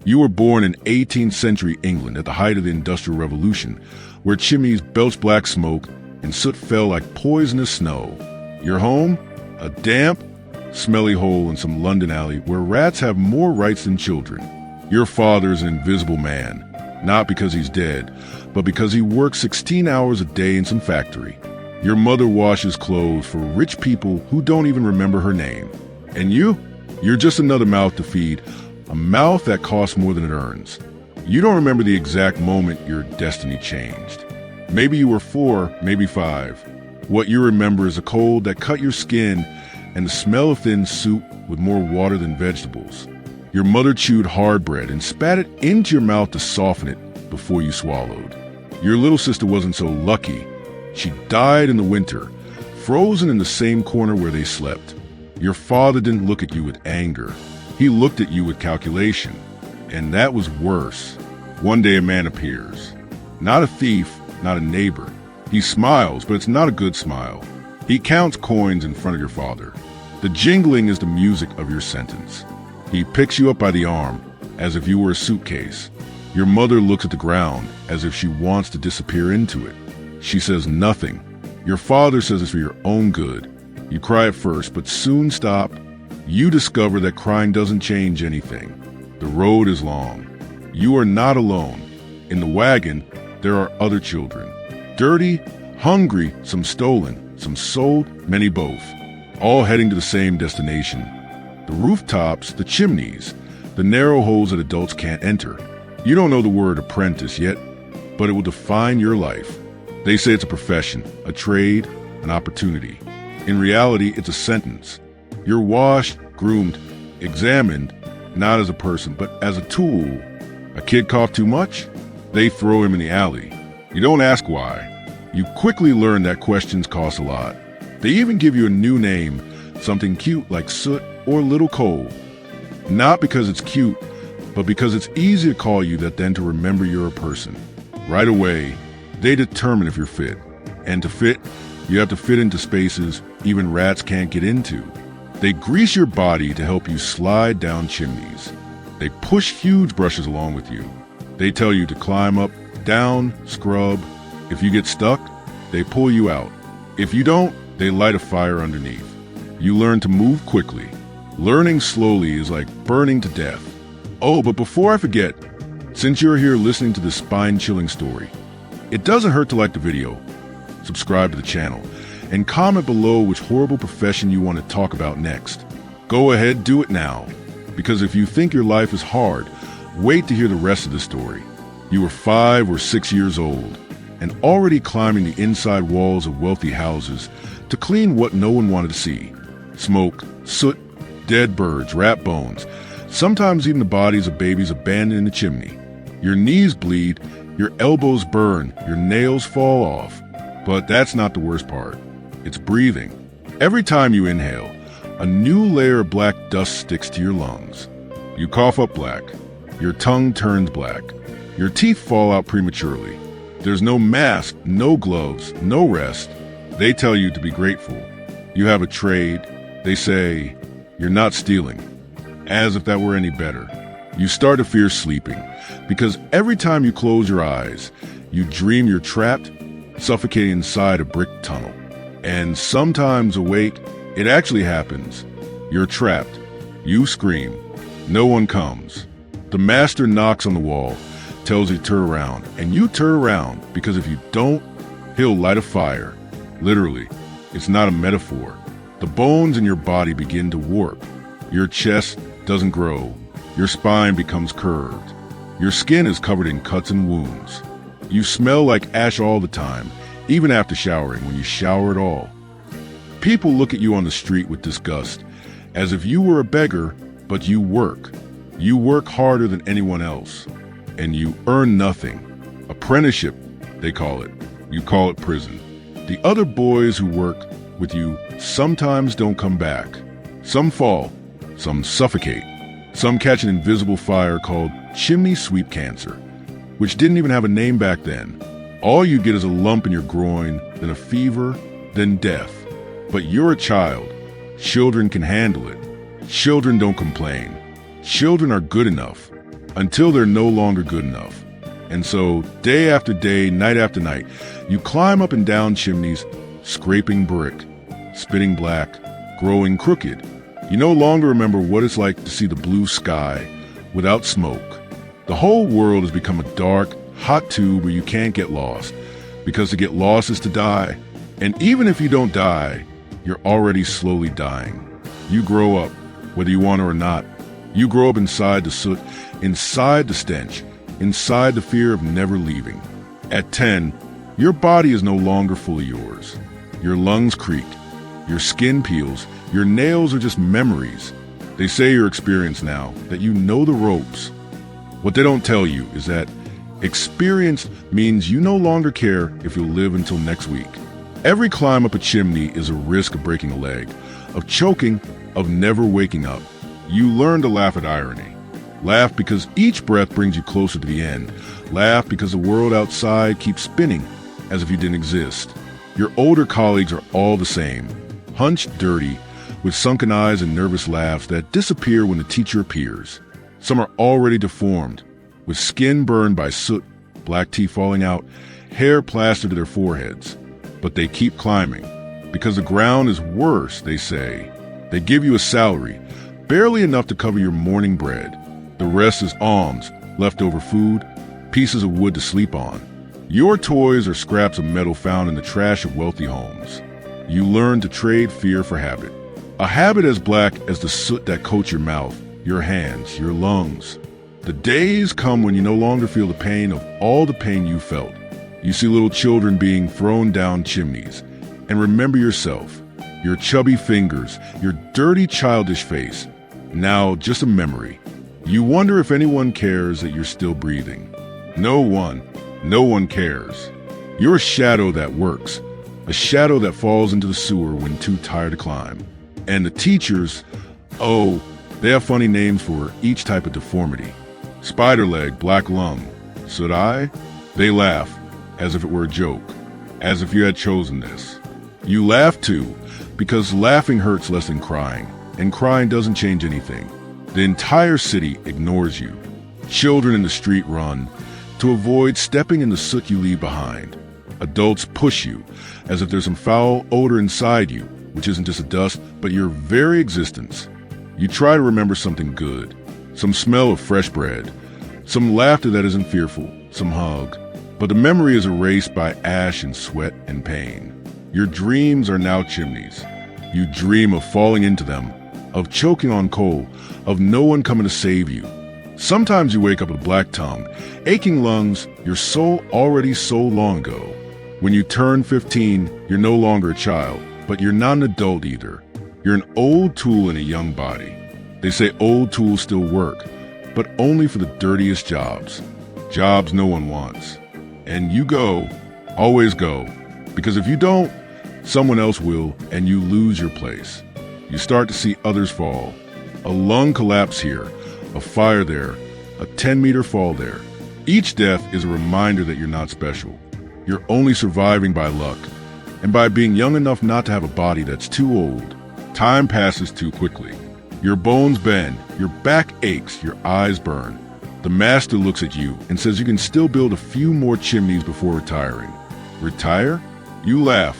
You were born in 18th century England at the height of the Industrial Revolution, where chimneys belched black smoke and soot fell like poisonous snow. Your home? A damp, smelly hole in some London alley where rats have more rights than children. Your father's an invisible man, not because he's dead, but because he works 16 hours a day in some factory. Your mother washes clothes for rich people who don't even remember her name. And you're just another mouth to feed, a mouth that costs more than it earns. You don't remember the exact moment your destiny changed. Maybe you were 4, maybe 5. What you remember is a cold that cut your skin and the smell of thin soup with more water than vegetables. Your mother chewed hard bread and spat it into your mouth to soften it before you swallowed. Your little sister wasn't so lucky. She died in the winter, frozen in the same corner where they slept. Your father didn't look at you with anger. He looked at you with calculation. And that was worse. One day a man appears. Not a thief, not a neighbor. He smiles, but it's not a good smile. He counts coins in front of your father. The jingling is the music of your sentence. He picks you up by the arm, as if you were a suitcase. Your mother looks at the ground, as if she wants to disappear into it. She says nothing. Your father says it's for your own good. You cry at first, but soon stop. You discover that crying doesn't change anything. The road is long. You are not alone. In the wagon, there are other children. Dirty, hungry, some stolen, some sold, many both. All heading to the same destination. The rooftops, the chimneys, the narrow holes that adults can't enter. You don't know the word apprentice yet, but it will define your life. They say it's a profession, a trade, an opportunity. In reality, it's a sentence. You're washed, groomed, examined, not as a person, but as a tool. A kid coughed too much? They throw him in the alley. You don't ask why. You quickly learn that questions cost a lot. They even give you a new name, something cute like Soot or Little Coal. Not because it's cute, but because it's easy to call you that than to remember you're a person. Right away, they determine if you're fit. And to fit, you have to fit into spaces even rats can't get into. They grease your body to help you slide down chimneys. They push huge brushes along with you. They tell you to climb up, down, scrub. If you get stuck, they pull you out. If you don't, they light a fire underneath. You learn to move quickly. Learning slowly is like burning to death. Oh, but before I forget, since you're here listening to this spine-chilling story, it doesn't hurt to like the video, subscribe to the channel, and comment below which horrible profession you want to talk about next. Go ahead, do it now. Because if you think your life is hard, wait to hear the rest of the story. You were 5 or 6 years old and already climbing the inside walls of wealthy houses to clean what no one wanted to see. Smoke, soot, dead birds, rat bones, sometimes even the bodies of babies abandoned in the chimney. Your knees bleed, your elbows burn, your nails fall off. But that's not the worst part. It's breathing. Every time you inhale, a new layer of black dust sticks to your lungs. You cough up black. Your tongue turns black. Your teeth fall out prematurely. There's no mask, no gloves, no rest. They tell you to be grateful. You have a trade. They say, you're not stealing. As if that were any better. You start to fear sleeping, because every time you close your eyes, you dream you're trapped, suffocating inside a brick tunnel. And sometimes awake, it actually happens. You're trapped. You scream. No one comes. The master knocks on the wall, tells you to turn around, and you turn around because if you don't, he'll light a fire. Literally, it's not a metaphor. The bones in your body begin to warp. Your chest doesn't grow. Your spine becomes curved. Your skin is covered in cuts and wounds. You smell like ash all the time, even after showering, when you shower at all. People look at you on the street with disgust, as if you were a beggar, but you work. You work harder than anyone else, and you earn nothing. Apprenticeship, they call it. You call it prison. The other boys who work with you sometimes don't come back. Some fall, some suffocate. Some catch an invisible fire called chimney sweep cancer, which didn't even have a name back then. All you get is a lump in your groin, then a fever, then death. But you're a child. Children can handle it. Children don't complain. Children are good enough. until they're no longer good enough. And so, day after day, night after night, you climb up and down chimneys, scraping brick, spitting black, growing crooked. You no longer remember what it's like to see the blue sky without smoke. The whole world has become a dark, hot tube where you can't get lost, because to get lost is to die. And even if you don't die, you're already slowly dying. You grow up, whether you want to or not. You grow up inside the soot, inside the stench, inside the fear of never leaving. At 10, your body is no longer fully yours. Your lungs creak, your skin peels, your nails are just memories. They say you're experienced now, that you know the ropes. What they don't tell you is that experienced means you no longer care if you'll live until next week. Every climb up a chimney is a risk of breaking a leg, of choking, of never waking up. You learn to laugh at irony. Laugh because each breath brings you closer to the end. Laugh because the world outside keeps spinning as if you didn't exist. Your older colleagues are all the same, hunched dirty, with sunken eyes and nervous laughs that disappear when the teacher appears. Some are already deformed, with skin burned by soot, black teeth falling out, hair plastered to their foreheads. But they keep climbing, because the ground is worse, they say. They give you a salary, barely enough to cover your morning bread. The rest is alms, leftover food, pieces of wood to sleep on. Your toys are scraps of metal found in the trash of wealthy homes. You learn to trade fear for habit. A habit as black as the soot that coats your mouth, your hands, your lungs. The days come when you no longer feel the pain of all the pain you felt. You see little children being thrown down chimneys. And remember yourself, your chubby fingers, your dirty childish face. Now just a memory. You wonder if anyone cares that you're still breathing. No one cares. You're a shadow that works, a shadow that falls into the sewer when too tired to climb. And the teachers, oh, they have funny names for each type of deformity. Spider leg, black lung, soot eye. They laugh, as if it were a joke, as if you had chosen this. You laugh too, because laughing hurts less than crying, and crying doesn't change anything. The entire city ignores you. Children in the street run to avoid stepping in the soot you leave behind. Adults push you, as if there's some foul odor inside you, which isn't just a dust, but your very existence. You try to remember something good, some smell of fresh bread, some laughter that isn't fearful, some hug. But the memory is erased by ash and sweat and pain. Your dreams are now chimneys. You dream of falling into them, of choking on coal, of no one coming to save you. Sometimes you wake up with a black tongue, aching lungs, your soul already so long ago. When you turn 15, you're no longer a child, but you're not an adult either. You're an old tool in a young body. They say old tools still work, but only for the dirtiest jobs. Jobs no one wants. And you go, always go, because if you don't, someone else will, and you lose your place. You start to see others fall. A lung collapse here, a fire there, a 10-meter fall there. Each death is a reminder that you're not special. You're only surviving by luck, and by being young enough not to have a body that's too old. Time passes too quickly. Your bones bend, your back aches, your eyes burn. The master looks at you and says you can still build a few more chimneys before retiring. Retire? You laugh.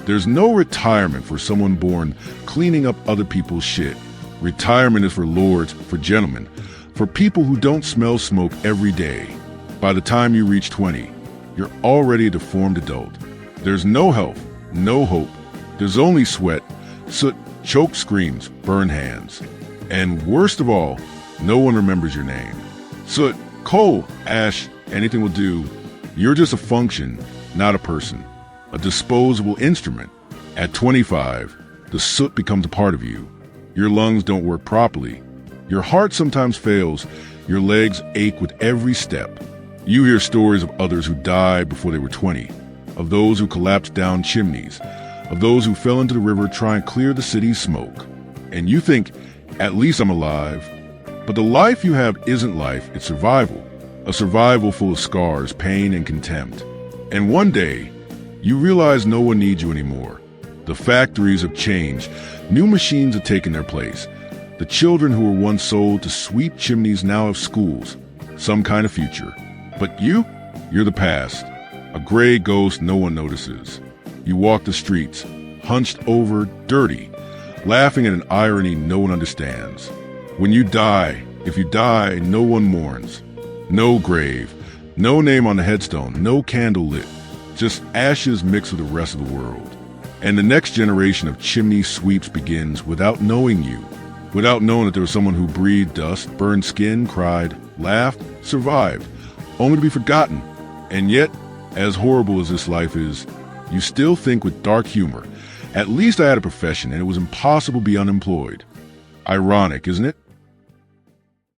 There's no retirement for someone born cleaning up other people's shit. Retirement is for lords, for gentlemen, for people who don't smell smoke every day. By the time you reach 20, you're already a deformed adult. There's no health, no hope. There's only sweat, soot, choked screams, burned hands. And worst of all, no one remembers your name. Soot, coal, ash, anything will do. You're just a function, not a person. A disposable instrument. At 25, the soot becomes a part of you. Your lungs don't work properly. Your heart sometimes fails. Your legs ache with every step. You hear stories of others who died before they were 20, of those who collapsed down chimneys, of those who fell into the river trying to clear the city's smoke. And you think, at least I'm alive. But the life you have isn't life, it's survival. A survival full of scars, pain, and contempt. And one day, you realize no one needs you anymore. The factories have changed. New machines have taken their place. The children who were once sold to sweep chimneys now have schools, some kind of future. But you're the past, a gray ghost no one notices. You walk the streets, hunched over, dirty, laughing at an irony no one understands. When you die, if you die, no one mourns. No grave, no name on the headstone, no candle lit, just ashes mixed with the rest of the world. And the next generation of chimney sweeps begins without knowing you, without knowing that there was someone who breathed dust, burned skin, cried, laughed, survived, only to be forgotten. And yet, as horrible as this life is, you still think with dark humor, at least I had a profession and it was impossible to be unemployed. Ironic, isn't it?